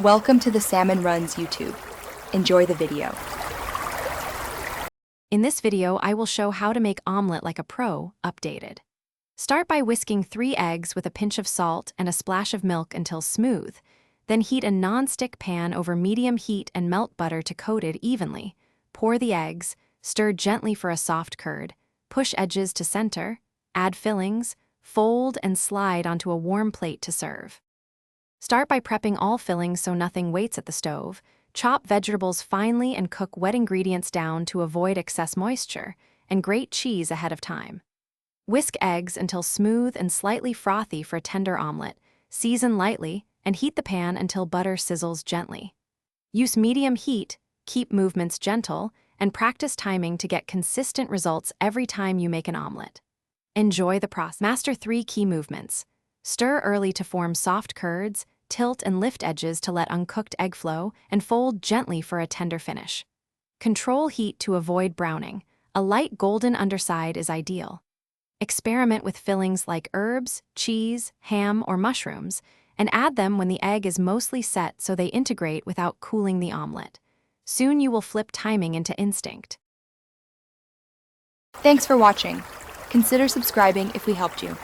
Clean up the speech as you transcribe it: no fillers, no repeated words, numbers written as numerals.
Welcome to the Salmon Runs YouTube. Enjoy the video. In this video, I will show how to make omelet like a pro, updated. Start by whisking 3 eggs with a pinch of salt and a splash of milk until smooth. Then heat a non-stick pan over medium heat and melt butter to coat it evenly. Pour the eggs, stir gently for a soft curd, push edges to center, add fillings, fold and slide onto a warm plate to serve. Start by prepping all fillings so nothing waits at the stove. Chop vegetables finely and cook wet ingredients down to avoid excess moisture, and grate cheese ahead of time. Whisk eggs until smooth and slightly frothy for a tender omelet. Season lightly and heat the pan until butter sizzles gently. Use medium heat, keep movements gentle, and practice timing to get consistent results every time you make an omelet. Enjoy the process. Master 3 key movements. Stir early to form soft curds, tilt and lift edges to let uncooked egg flow, and fold gently for a tender finish. Control heat to avoid browning. A light golden underside is ideal. Experiment with fillings like herbs, cheese, ham, or mushrooms, and add them when the egg is mostly set so they integrate without cooling the omelet. Soon you will flip timing into instinct. Thanks for watching. Consider subscribing if we helped you.